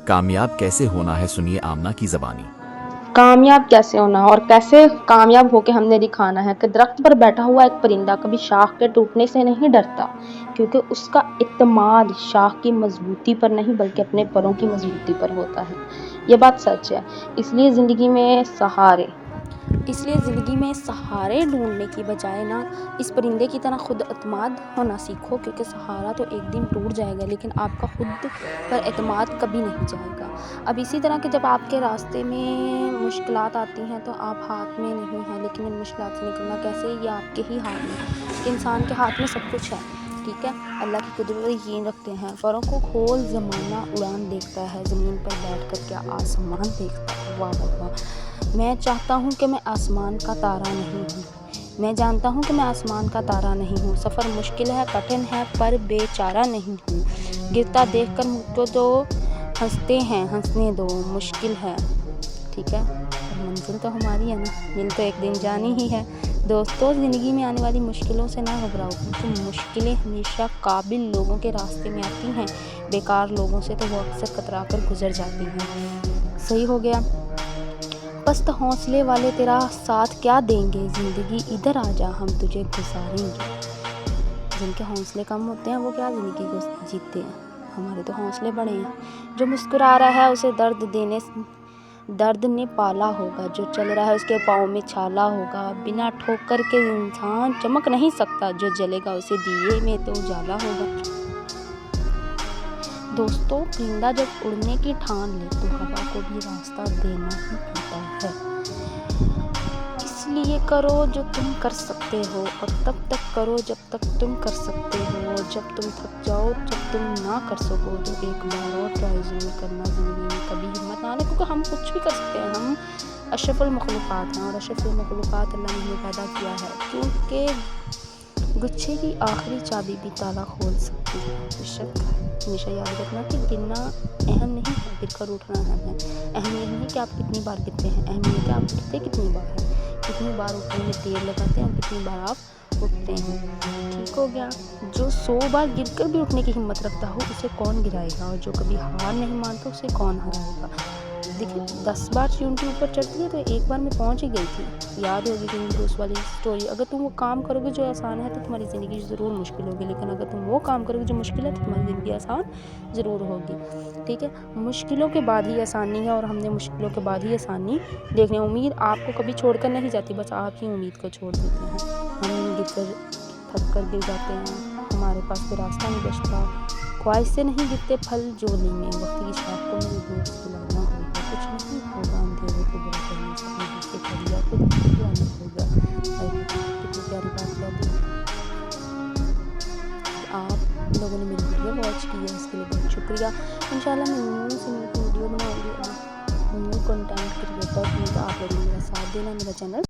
कामयाब कैसे होना है, सुनिए आमना की ज़बानी। कामयाब कैसे होना और कैसे कामयाब होके हमने दिखाना है कि दरख्त पर बैठा हुआ एक परिंदा कभी शाख के टूटने से नहीं डरता, क्योंकि उसका इत्मीनान शाख की मजबूती पर नहीं बल्कि अपने परों की मजबूती पर होता है। ये बात सच है। इसलिए ज़िंदगी में सहारे ढूंढने की बजाय ना इस परिंदे की तरह खुद एतमाद होना सीखो, क्योंकि सहारा तो एक दिन टूट जाएगा लेकिन आपका खुद पर एतमाद कभी नहीं जाएगा। अब इसी तरह के जब आपके रास्ते में मुश्किलात आती हैं तो आप हाथ में नहीं हैं, लेकिन इन मुश्किलात से निकलना कैसे, ये आपके ही हाथ में। इंसान के हाथ में सब कुछ है, ठीक है। अल्लाह की कुदरत यकीन रखते हैं। परों को खोल ज़माना उड़ान देखता है, ज़मीन पर बैठ कर क्या आसमान देखता है। वाह वाह वाह। मैं चाहता हूँ कि मैं आसमान का तारा नहीं हूँ, मैं जानता हूँ कि मैं आसमान का तारा नहीं हूँ। सफ़र मुश्किल है, कठिन है, पर बेचारा नहीं हूँ। गिरता देखकर मुझको तो हंसते हैं, हंसने दो, मुश्किल है, ठीक है, पर मंजिल तो हमारी है ना, मिल तो एक दिन जानी ही है। दोस्तों, ज़िंदगी में आने वाली मुश्किलों से ना घबराओ, क्योंकि मुश्किलें हमेशा काबिल लोगों के रास्ते में आती हैं। बेकार लोगों से तो वो अक्सर कतरा कर गुजर जाती हैं। सही हो गया। पस्त हौसले वाले तेरा साथ क्या देंगे, ज़िंदगी इधर आ जा, हम तुझे गुजारेंगे। जिनके हौसले कम होते हैं वो क्या ज़िंदगी को जीतते हैं, हमारे तो हौसले बड़े हैं। जो मुस्कुरा रहा है उसे दर्द ने पाला होगा, जो चल रहा है उसके पाँव में छाला होगा। बिना ठोकर के इंसान चमक नहीं सकता, जो जलेगा उसे दिए में तो उजाला होगा। दोस्तों, परिंदा जब उड़ने की ठान ले तो हवा को भी रास्ता देना ही पड़ता है। इसलिए करो जो तुम कर सकते हो, और तब तक करो जब तक तुम कर सकते हो। जब तुम थक जाओ, जब तुम ना कर सको, तो एक बार और ट्राई ज़रूर करना। ज़िंदगी में कभी हिम्मत ना आना, क्योंकि हम कुछ भी कर सकते हैं। हम अशरफुल मखलूक़ात हैं, और अशरफुल मखलूक़ात अल्लाह ने हमें पैदा किया है, क्योंकि गुच्छे की आखिरी चाबी भी ताला खोल सकती है। बेशक हमेशा याद रखना कि गिरना अहम नहीं है, गिरकर उठना अहम है। अहम ये नहीं कि आप कितनी बार गिरते हैं, अहम ये कि आप गिरते कितनी बार हैं, कितनी बार उठने में देर लगाते हैं और कितनी बार आप उठते हैं। ठीक हो गया। जो 100 बार गिरकर भी उठने की हिम्मत रखता हो उसे कौन गिराएगा, और जो कभी हार नहीं मानता उसे कौन हराएगा। देखिए, 10 बार चींटी ऊपर चढ़ती है तो एक बार में पहुंच ही गई थी। याद होगी कि ब्रूस वाली स्टोरी। अगर तुम वो काम करोगे जो आसान है तो तुम्हारी ज़िंदगी ज़रूर मुश्किल होगी, लेकिन अगर तुम वो काम करोगे जो मुश्किल है तो तुम्हारी ज़िंदगी आसान ज़रूर होगी, ठीक है। मुश्किलों के बाद ही आसानी है, और हमने मुश्किलों के बाद ही आसानी देखनी है। उम्मीद आपको कभी छोड़ कर नहीं जाती, बस आप ही उम्मीद को छोड़ देते हैं। हम गिर कर थक कर गिर जाते हैं, हमारे पास कोई रास्ता नहीं बचता। ख्वाहिश से नहीं गिरते फल जोली में, वक्त की शाख को मेरे दोस्त खिलाना होगा। कुछ नहीं होगा अंधेरे को बुरा करने से, अपने से खड़िया खुद खिलाना होगा। कितनी प्यारी बात कर दी। आप लोगों ने मेरी वीडियो वॉच की है, इसके लिए बहुत शुक्रिया। इंशाल्लाह मैं न्यू से न्यू वीडियो बनाऊँगी, न्यू कंटेंट क्रिएटर हूँ, तो आप लोगों ने मेरा साथ देना, मेरा चैनल